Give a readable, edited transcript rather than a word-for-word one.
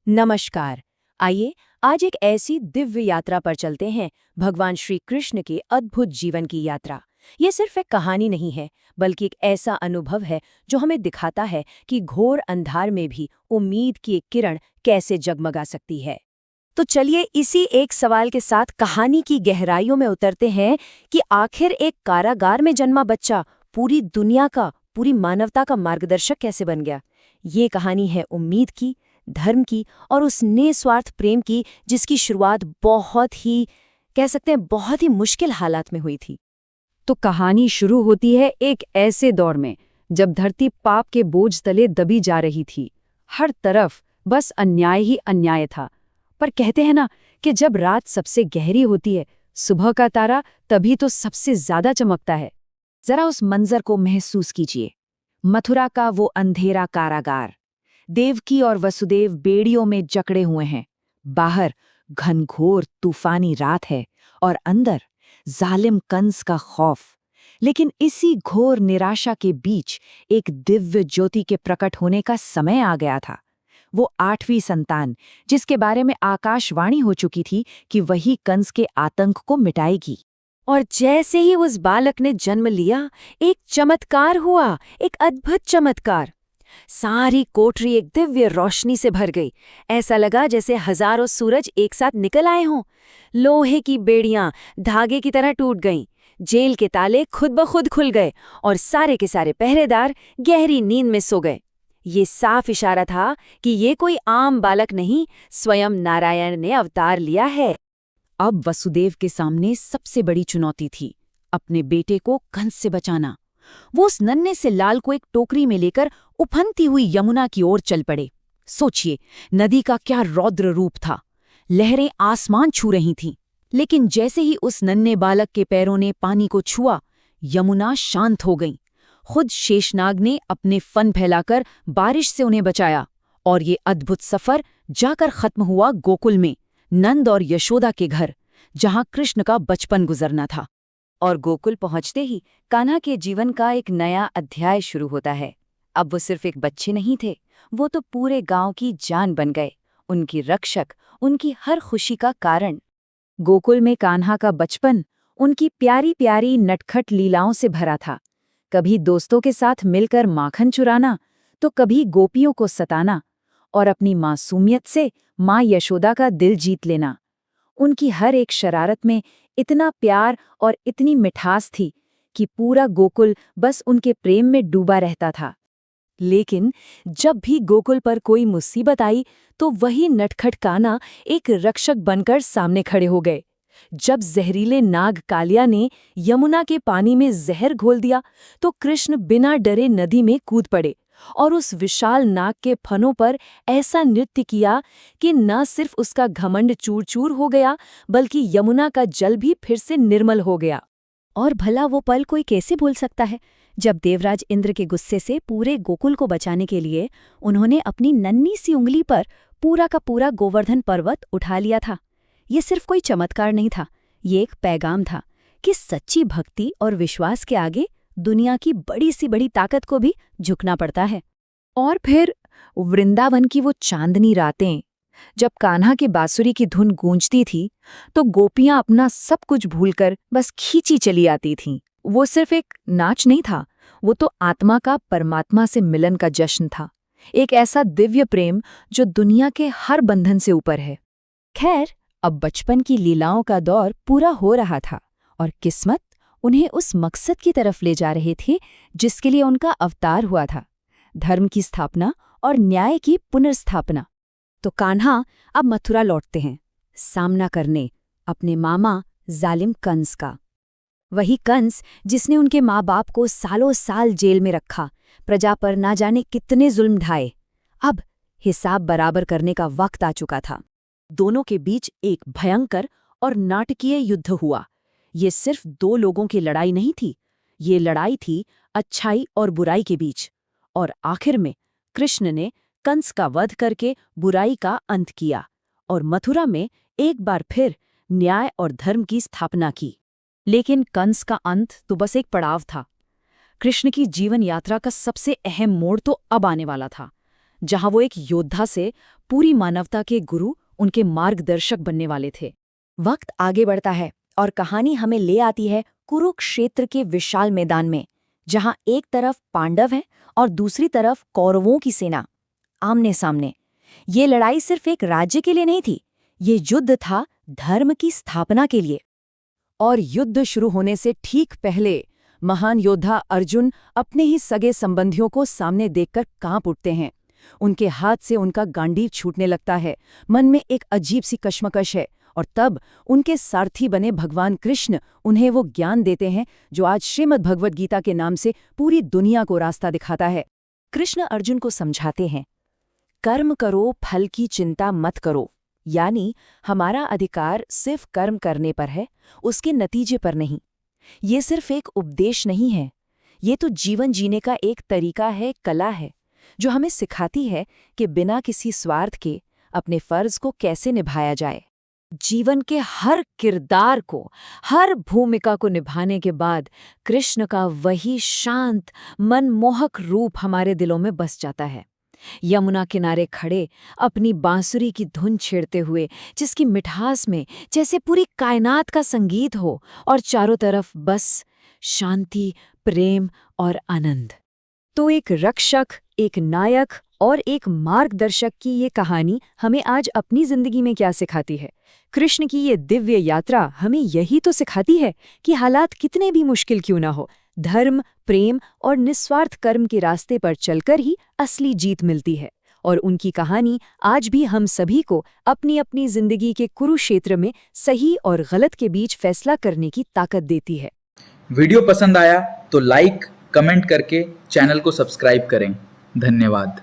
नमस्कार। आइए आज एक ऐसी दिव्य यात्रा पर चलते हैं, भगवान श्री कृष्ण के अद्भुत जीवन की यात्रा। ये सिर्फ एक कहानी नहीं है, बल्कि एक ऐसा अनुभव है जो हमें दिखाता है कि घोर अंधार में भी उम्मीद की एक किरण कैसे जगमगा सकती है। तो चलिए इसी एक सवाल के साथ कहानी की गहराइयों में उतरते हैं कि आखिर एक कारागार में जन्मा बच्चा पूरी दुनिया का, पूरी मानवता का मार्गदर्शक कैसे बन गया। ये कहानी है उम्मीद की, धर्म की और उस निस्वार्थ प्रेम की जिसकी शुरुआत बहुत ही, कह सकते हैं, बहुत ही मुश्किल हालात में हुई थी। तो कहानी शुरू होती है एक ऐसे दौर में जब धरती पाप के बोझ तले दबी जा रही थी। हर तरफ बस अन्याय ही अन्याय था। पर कहते हैं ना कि जब रात सबसे गहरी होती है, सुबह का तारा तभी तो सबसे ज्यादा चमकता है। जरा उस मंजर को महसूस कीजिए। मथुरा का वो अंधेरा कारागार। देवकी और वसुदेव बेड़ियों में जकड़े हुए हैं। बाहर घनघोर तूफानी रात है और अंदर जालिम कंस का खौफ। लेकिन इसी घोर निराशा के बीच एक दिव्य ज्योति के प्रकट होने का समय आ गया था। वो 8वीं संतान, जिसके बारे में आकाशवाणी हो चुकी थी कि वही कंस के आतंक को मिटाएगी। और जैसे ही उस बालक ने जन्म लिया, एक चमत्कार हुआ, एक अद्भुत चमत्कार। सारी कोठरी एक दिव्य रोशनी से भर गई। ऐसा लगा जैसे हजारों सूरज एक साथ निकल आए हों। लोहे की बेड़ियां धागे की तरह टूट गईं। जेल के ताले खुद ब खुद खुल गए और सारे के सारे पहरेदार गहरी नींद में सो गए। ये साफ इशारा था कि ये कोई आम बालक नहीं, स्वयं नारायण ने अवतार लिया है। अब वसुदेव के सामने सबसे बड़ी चुनौती थी, अपने बेटे को कंस से बचाना। वो उस नन्हे से लाल को एक टोकरी में लेकर उफनती हुई यमुना की ओर चल पड़े। सोचिए, नदी का क्या रौद्र रूप था। लहरें आसमान छू रही थीं। लेकिन जैसे ही उस नन्हे बालक के पैरों ने पानी को छुआ, यमुना शांत हो गई। खुद शेषनाग ने अपने फन फैलाकर बारिश से उन्हें बचाया। और ये अद्भुत सफर जाकर खत्म हुआ गोकुल में, नंद और यशोदा के घर, जहां कृष्ण का बचपन गुजरना था। और गोकुल पहुंचते ही कान्हा के जीवन का एक नया अध्याय शुरू होता है। अब वो सिर्फ एक बच्चे नहीं थे, वो तो पूरे गांव की जान बन गए, उनकी रक्षक, उनकी हर खुशी का कारण। गोकुल में कान्हा का बचपन उनकी प्यारी प्यारी नटखट लीलाओं से भरा था। कभी दोस्तों के साथ मिलकर माखन चुराना, तो कभी गोपियों को सताना, और अपनी मासूमियत से माँ यशोदा का दिल जीत लेना। उनकी हर एक शरारत में इतना प्यार और इतनी मिठास थी कि पूरा गोकुल बस उनके प्रेम में डूबा रहता था। लेकिन जब भी गोकुल पर कोई मुसीबत आई, तो वही नटखट कान्हा एक रक्षक बनकर सामने खड़े हो गए। जब जहरीले नाग कालिया ने यमुना के पानी में जहर घोल दिया, तो कृष्ण बिना डरे नदी में कूद पड़े और उस विशाल नाग के फनों पर ऐसा नृत्य किया कि न सिर्फ उसका घमंड चूर चूर हो गया, बल्कि यमुना का जल भी फिर से निर्मल हो गया। और भला वो पल कोई कैसे भूल सकता है, जब देवराज इंद्र के गुस्से से पूरे गोकुल को बचाने के लिए उन्होंने अपनी नन्ही सी उंगली पर पूरा का पूरा गोवर्धन पर्वत उठा लिया था। ये सिर्फ कोई चमत्कार नहीं था, ये एक पैगाम था कि सच्ची भक्ति और विश्वास के आगे दुनिया की बड़ी सी बड़ी ताकत को भी झुकना पड़ता है। और फिर वृंदावन की वो चांदनी रातें, जब कान्हा की बांसुरी की धुन गूंजती थी, तो गोपियां अपना सब कुछ भूलकर बस खींची चली आती थीं। वो सिर्फ एक नाच नहीं था, वो तो आत्मा का परमात्मा से मिलन का जश्न था। एक ऐसा दिव्य प्रेम जो दुनिया के हर बंधन से ऊपर है। खैर, अब बचपन की लीलाओं का दौर पूरा हो रहा था और किस्मत उन्हें उस मकसद की तरफ ले जा रही थी जिसके लिए उनका अवतार हुआ था, धर्म की स्थापना और न्याय की पुनर्स्थापना। तो कान्हा अब मथुरा लौटते हैं, सामना करने अपने मामा जालिम कंस का। वही कंस जिसने उनके माँ बाप को सालों साल जेल में रखा, प्रजा पर ना जाने कितने जुल्म ढाए। अब हिसाब बराबर करने का वक्त आ चुका था। दोनों के बीच एक भयंकर और नाटकीय युद्ध हुआ। ये सिर्फ दो लोगों की लड़ाई नहीं थी, ये लड़ाई थी अच्छाई और बुराई के बीच। और आखिर में कृष्ण ने कंस का वध करके बुराई का अंत किया और मथुरा में एक बार फिर न्याय और धर्म की स्थापना की। लेकिन कंस का अंत तो बस एक पड़ाव था। कृष्ण की जीवन यात्रा का सबसे अहम मोड़ तो अब आने वाला था, जहां वो एक योद्धा से पूरी मानवता के गुरु, उनके मार्गदर्शक बनने वाले थे। वक्त आगे बढ़ता है और कहानी हमें ले आती है कुरुक्षेत्र के विशाल मैदान में, जहां एक तरफ पांडव हैं और दूसरी तरफ कौरवों की सेना आमने सामने। ये लड़ाई सिर्फ एक राज्य के लिए नहीं थी, ये युद्ध था धर्म की स्थापना के लिए। और युद्ध शुरू होने से ठीक पहले महान योद्धा अर्जुन अपने ही सगे संबंधियों को सामने देखकर कांप उठते हैं। उनके हाथ से उनका गांडीव छूटने लगता है, मन में एक अजीब सी कश्मकश है। और तब उनके सारथी बने भगवान कृष्ण उन्हें वो ज्ञान देते हैं जो आज श्रीमद् भगवद गीता के नाम से पूरी दुनिया को रास्ता दिखाता है। कृष्ण अर्जुन को समझाते हैं, कर्म करो, फल की चिंता मत करो। यानी हमारा अधिकार सिर्फ कर्म करने पर है, उसके नतीजे पर नहीं। ये सिर्फ एक उपदेश नहीं है, ये तो जीवन जीने का एक तरीका है, कला है, जो हमें सिखाती है कि बिना किसी स्वार्थ के अपने फर्ज को कैसे निभाया जाए। जीवन के हर किरदार को, हर भूमिका को निभाने के बाद कृष्ण का वही शांत, मनमोहक रूप हमारे दिलों में बस जाता है। यमुना किनारे खड़े अपनी बांसुरी की धुन छेड़ते हुए, जिसकी मिठास में जैसे पूरी कायनात का संगीत हो और चारों तरफ बस शांति, प्रेम और आनंद। तो एक रक्षक, एक नायक और एक मार्गदर्शक की ये कहानी हमें आज अपनी जिंदगी में क्या सिखाती है? कृष्ण की ये दिव्य यात्रा हमें यही तो सिखाती है कि हालात कितने भी मुश्किल क्यों ना हो, धर्म, प्रेम और निस्वार्थ कर्म के रास्ते पर चलकर ही असली जीत मिलती है। और उनकी कहानी आज भी हम सभी को अपनी अपनी जिंदगी के कुरुक्षेत्र में सही और गलत के बीच फैसला करने की ताकत देती है। वीडियो पसंद आया तो लाइक, कमेंट करके चैनल को सब्सक्राइब करें। धन्यवाद।